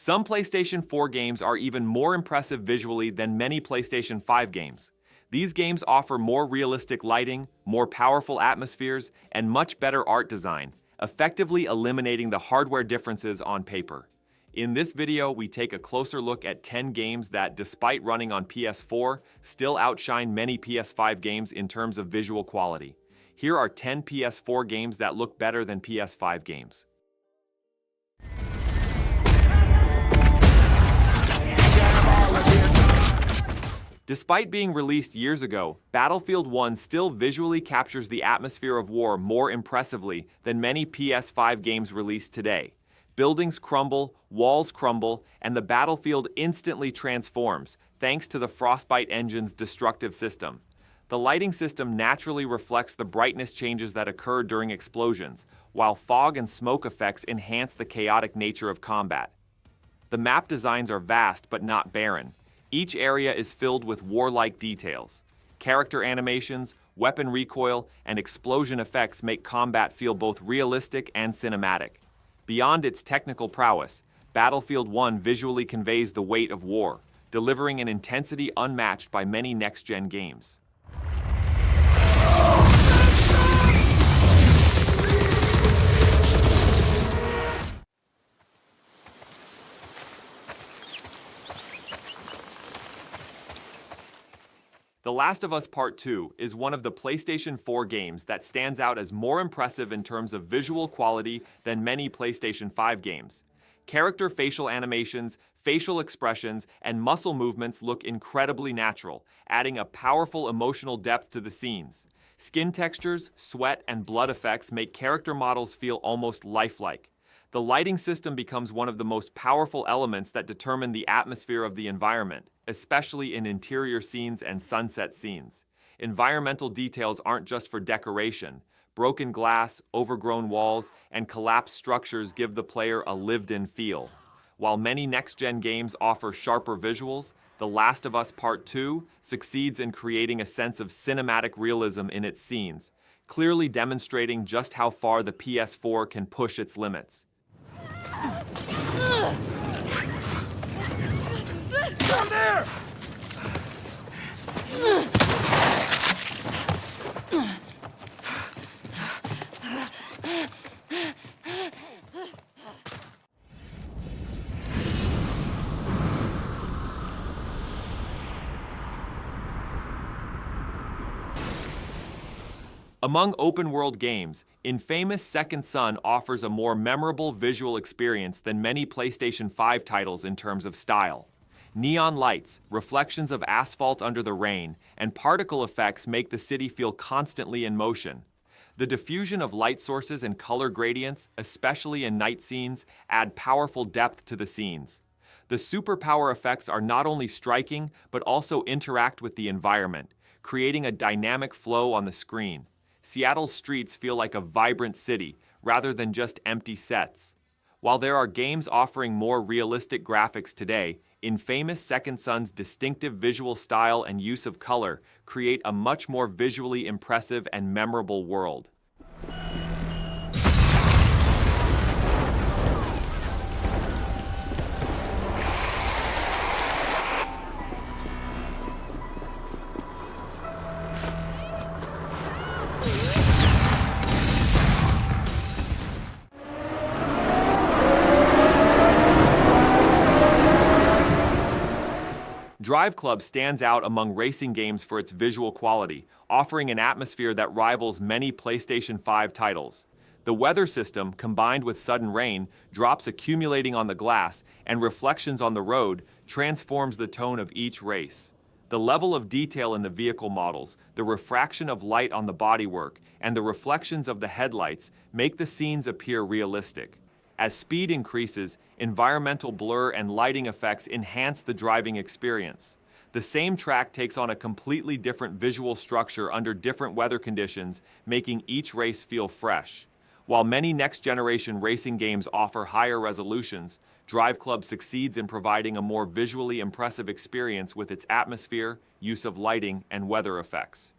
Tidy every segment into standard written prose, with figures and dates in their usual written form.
Some PlayStation 4 games are even more impressive visually than many PlayStation 5 games. These games offer more realistic lighting, more powerful atmospheres, and much better art design, effectively eliminating the hardware differences on paper. In this video, we take a closer look at 10 games that, despite running on PS4, still outshine many PS5 games in terms of visual quality. Here are 10 PS4 games that look better than PS5 games. Despite being released years ago, Battlefield 1 still visually captures the atmosphere of war more impressively than many PS5 games released today. Buildings crumble, walls crumble, and the battlefield instantly transforms, thanks to the Frostbite engine's destructive system. The lighting system naturally reflects the brightness changes that occur during explosions, while fog and smoke effects enhance the chaotic nature of combat. The map designs are vast but not barren. Each area is filled with warlike details. Character animations, weapon recoil, and explosion effects make combat feel both realistic and cinematic. Beyond its technical prowess, Battlefield 1 visually conveys the weight of war, delivering an intensity unmatched by many next-gen games. The Last of Us Part 2 is one of the PlayStation 4 games that stands out as more impressive in terms of visual quality than many PlayStation 5 games. Character facial animations, facial expressions, and muscle movements look incredibly natural, adding a powerful emotional depth to the scenes. Skin textures, sweat, and blood effects make character models feel almost lifelike. The lighting system becomes one of the most powerful elements that determine the atmosphere of the environment, especially in interior scenes and sunset scenes. Environmental details aren't just for decoration. Broken glass, overgrown walls, and collapsed structures give the player a lived-in feel. While many next-gen games offer sharper visuals, The Last of Us Part 2 succeeds in creating a sense of cinematic realism in its scenes, clearly demonstrating just how far the PS4 can push its limits. Down there! Among open-world games, Infamous Second Son offers a more memorable visual experience than many PlayStation 5 titles in terms of style. Neon lights, reflections of asphalt under the rain, and particle effects make the city feel constantly in motion. The diffusion of light sources and color gradients, especially in night scenes, add powerful depth to the scenes. The superpower effects are not only striking, but also interact with the environment, creating a dynamic flow on the screen. Seattle's streets feel like a vibrant city, rather than just empty sets. While there are games offering more realistic graphics today, Infamous Second Son's distinctive visual style and use of color create a much more visually impressive and memorable world. Driveclub stands out among racing games for its visual quality, offering an atmosphere that rivals many PlayStation 5 titles. The weather system, combined with sudden rain, drops accumulating on the glass, and reflections on the road, transforms the tone of each race. The level of detail in the vehicle models, the refraction of light on the bodywork, and the reflections of the headlights make the scenes appear realistic. As speed increases, environmental blur and lighting effects enhance the driving experience. The same track takes on a completely different visual structure under different weather conditions, making each race feel fresh. While many next-generation racing games offer higher resolutions, Driveclub succeeds in providing a more visually impressive experience with its atmosphere, use of lighting, and weather effects.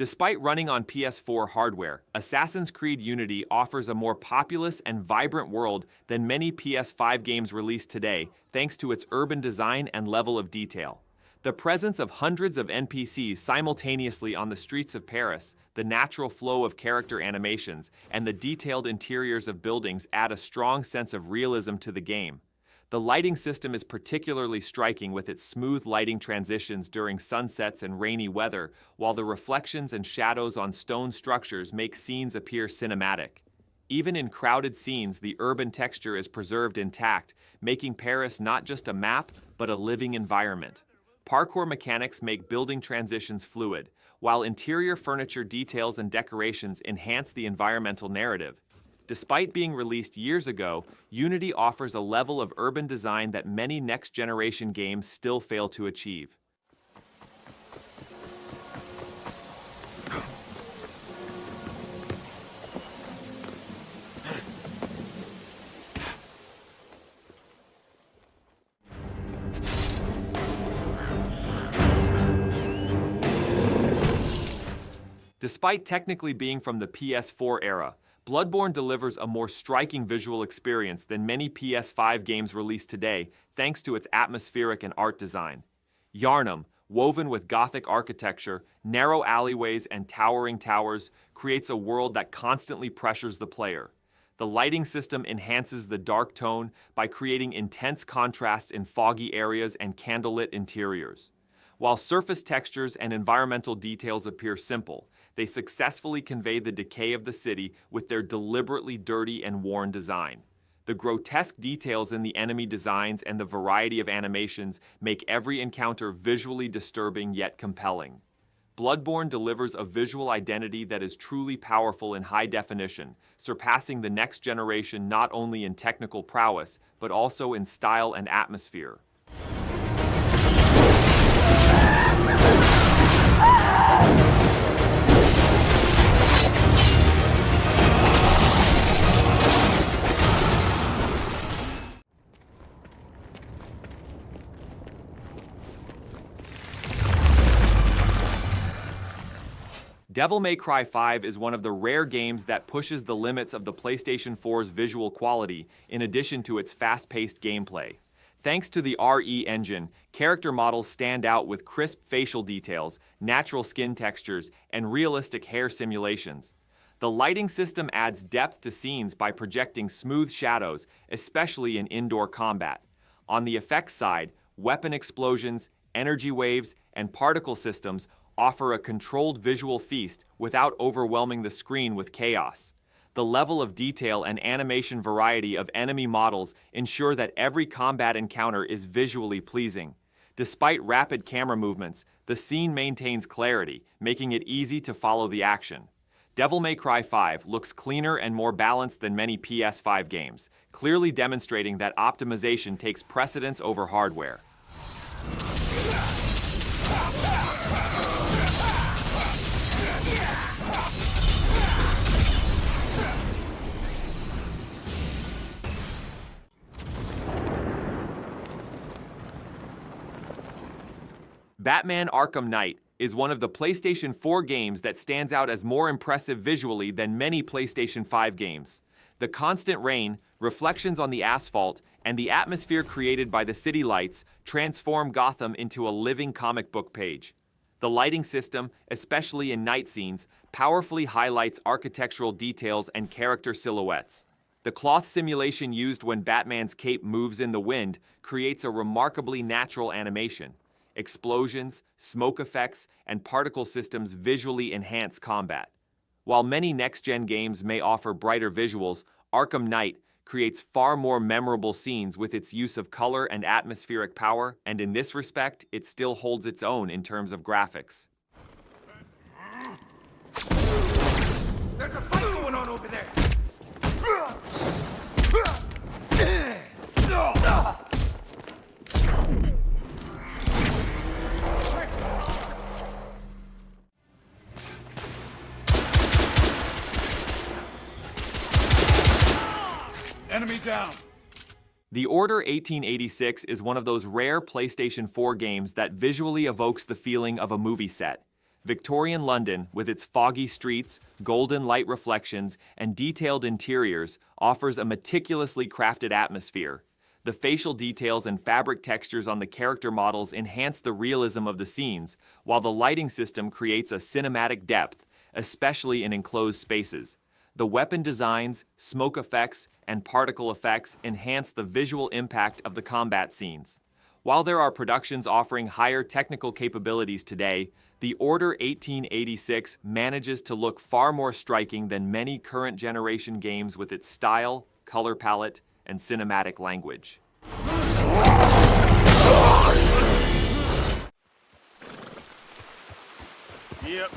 Despite running on PS4 hardware, Assassin's Creed Unity offers a more populous and vibrant world than many PS5 games released today, thanks to its urban design and level of detail. The presence of hundreds of NPCs simultaneously on the streets of Paris, the natural flow of character animations, and the detailed interiors of buildings add a strong sense of realism to the game. The lighting system is particularly striking with its smooth lighting transitions during sunsets and rainy weather, while the reflections and shadows on stone structures make scenes appear cinematic. Even in crowded scenes, the urban texture is preserved intact, making Paris not just a map, but a living environment. Parkour mechanics make building transitions fluid, while interior furniture details and decorations enhance the environmental narrative. Despite being released years ago, Unity offers a level of urban design that many next-generation games still fail to achieve. Despite technically being from the PS4 era, Bloodborne delivers a more striking visual experience than many PS5 games released today, thanks to its atmospheric and art design. Yharnam, woven with Gothic architecture, narrow alleyways, and towering towers, creates a world that constantly pressures the player. The lighting system enhances the dark tone by creating intense contrasts in foggy areas and candlelit interiors. While surface textures and environmental details appear simple, they successfully convey the decay of the city with their deliberately dirty and worn design. The grotesque details in the enemy designs and the variety of animations make every encounter visually disturbing yet compelling. Bloodborne delivers a visual identity that is truly powerful in high definition, surpassing the next generation not only in technical prowess, but also in style and atmosphere. Devil May Cry 5 is one of the rare games that pushes the limits of the PlayStation 4's visual quality in addition to its fast-paced gameplay. Thanks to the RE engine, character models stand out with crisp facial details, natural skin textures, and realistic hair simulations. The lighting system adds depth to scenes by projecting smooth shadows, especially in indoor combat. On the effects side, weapon explosions, energy waves, and particle systems offer a controlled visual feast without overwhelming the screen with chaos. The level of detail and animation variety of enemy models ensure that every combat encounter is visually pleasing. Despite rapid camera movements, the scene maintains clarity, making it easy to follow the action. Devil May Cry 5 looks cleaner and more balanced than many PS5 games, clearly demonstrating that optimization takes precedence over hardware. Batman Arkham Knight is one of the PlayStation 4 games that stands out as more impressive visually than many PlayStation 5 games. The constant rain, reflections on the asphalt, and the atmosphere created by the city lights transform Gotham into a living comic book page. The lighting system, especially in night scenes, powerfully highlights architectural details and character silhouettes. The cloth simulation used when Batman's cape moves in the wind creates a remarkably natural animation. Explosions, smoke effects, and particle systems visually enhance combat. While many next-gen games may offer brighter visuals, Arkham Knight creates far more memorable scenes with its use of color and atmospheric power, and in this respect, it still holds its own in terms of graphics. There's a fight going on over there! Enemy down! The Order 1886 is one of those rare PlayStation 4 games that visually evokes the feeling of a movie set. Victorian London, with its foggy streets, golden light reflections, and detailed interiors, offers a meticulously crafted atmosphere. The facial details and fabric textures on the character models enhance the realism of the scenes, while the lighting system creates a cinematic depth, especially in enclosed spaces. The weapon designs, smoke effects, and particle effects enhance the visual impact of the combat scenes. While there are productions offering higher technical capabilities today, the Order 1886 manages to look far more striking than many current generation games with its style, color palette, and cinematic language. Yep.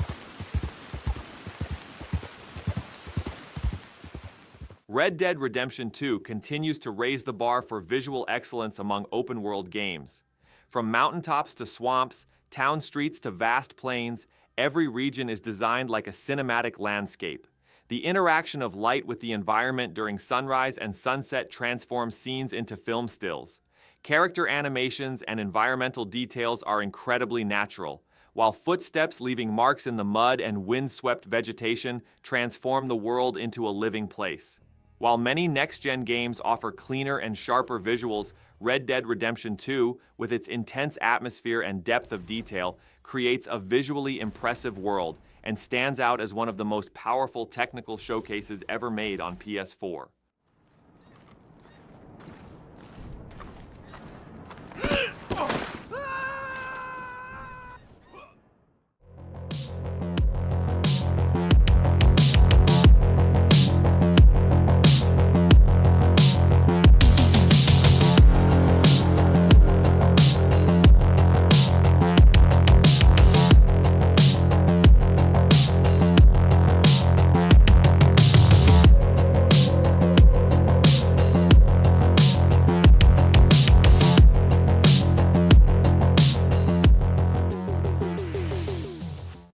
Red Dead Redemption 2 continues to raise the bar for visual excellence among open-world games. From mountaintops to swamps, town streets to vast plains, every region is designed like a cinematic landscape. The interaction of light with the environment during sunrise and sunset transforms scenes into film stills. Character animations and environmental details are incredibly natural, while footsteps leaving marks in the mud and wind-swept vegetation transform the world into a living place. While many next-gen games offer cleaner and sharper visuals, Red Dead Redemption 2, with its intense atmosphere and depth of detail, creates a visually impressive world and stands out as one of the most powerful technical showcases ever made on PS4.